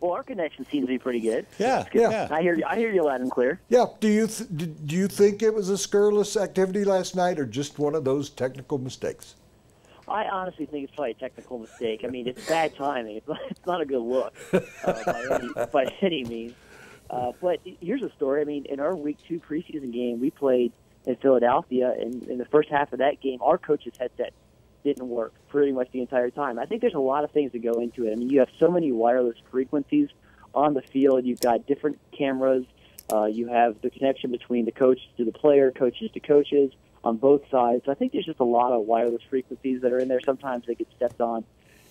Well, our connection seems to be pretty good. Yeah, yeah. I hear you loud and clear. Yeah. Do you think it was a scurrilous activity last night, or just one of those technical mistakes? I honestly think it's probably a technical mistake. I mean, it's bad timing. It's not a good look by any means. But here's the story. I mean, in our Week 2 preseason game, we played in Philadelphia, and in the first half of that game, our coach's headset didn't work pretty much the entire time. I think there's a lot of things that go into it. I mean, you have so many wireless frequencies on the field. You've got different cameras. You have the connection between the coach to the player, coaches to coaches on both sides. So I think there's just a lot of wireless frequencies that are in there. Sometimes they get stepped on.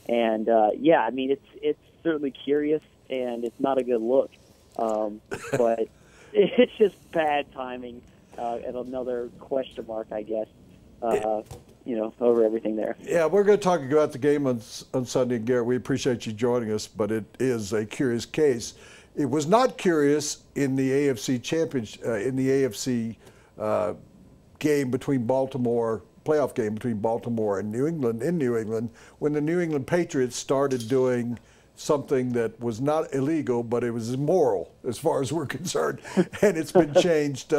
And, yeah, I mean, it's certainly curious, and it's not a good look. But it's just bad timing and another question mark, I guess, over everything there. Yeah, we're going to talk about the game on Sunday, Garrett. We appreciate you joining us, but it is a curious case. It was not curious in the AFC championship, in the AFC game between Baltimore, playoff game between Baltimore and New England, in New England, when the New England Patriots started doing something that was not illegal, but it was immoral as far as we're concerned, and it's been changed.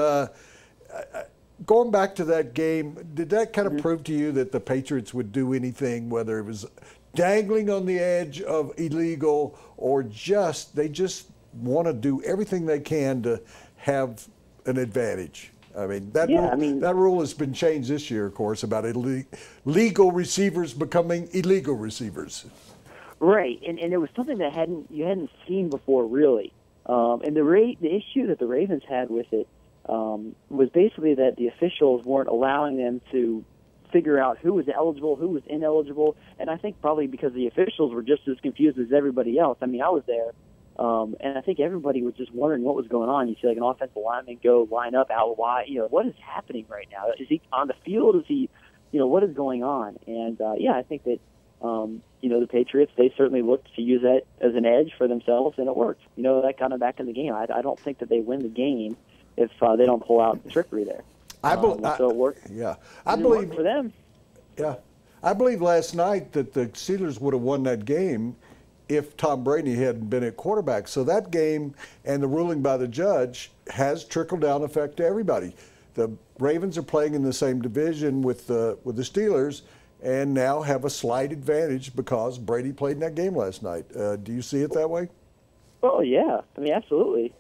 Going back to that game, did that kind of prove to you that the Patriots would do anything, whether it was dangling on the edge of illegal or they just want to do everything they can to have an advantage? I mean, that rule has been changed this year, of course, about legal receivers becoming illegal receivers. Right, and it was something that you hadn't seen before, really. And the issue that the Ravens had with it was basically that the officials weren't allowing them to figure out who was eligible, who was ineligible, and I think probably because the officials were just as confused as everybody else. I mean, I was there, and I think everybody was just wondering what was going on. You see, like, an offensive lineman go line up out wide. What is happening right now? Is he on the field? Is he, what is going on? And I think that the Patriots, they certainly looked to use that as an edge for themselves, and it worked. That got them back in the game. I don't think that they win the game if they don't pull out the trickery there. So it worked. Yeah, I believe for them. Yeah, I believe last night that the Steelers would have won that game if Tom Brady hadn't been at quarterback. So that game and the ruling by the judge has trickle-down effect to everybody. The Ravens are playing in the same division with the Steelers, and now have a slight advantage because Brady played in that game last night. Do you see it that way? Oh, yeah. I mean, absolutely.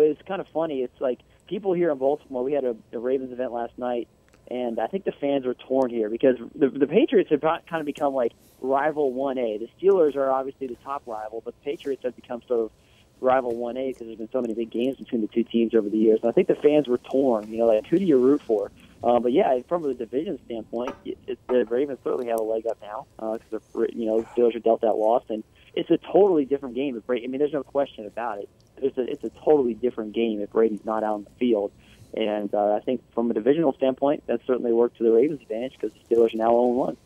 It's kind of funny. It's like people here in Baltimore, we had a Ravens event last night, and I think the fans are torn here because the Patriots have kind of become like rival 1A. The Steelers are obviously the top rival, but the Patriots have become sort of rival 1A because there's been so many big games between the two teams over the years. And I think the fans were torn. Like, who do you root for? But yeah, from the division standpoint, the Ravens certainly have a leg up now because the Steelers are dealt that loss, and it's a totally different game. I mean, there's no question about it. It's a totally different game if Brady's not out on the field. And I think from a divisional standpoint, that certainly worked to the Ravens' advantage because the Steelers are now 0-1.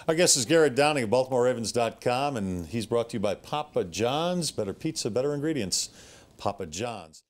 Our guest is Garrett Downing of BaltimoreRavens.com, and he's brought to you by Papa John's. Better pizza, better ingredients. Papa John's.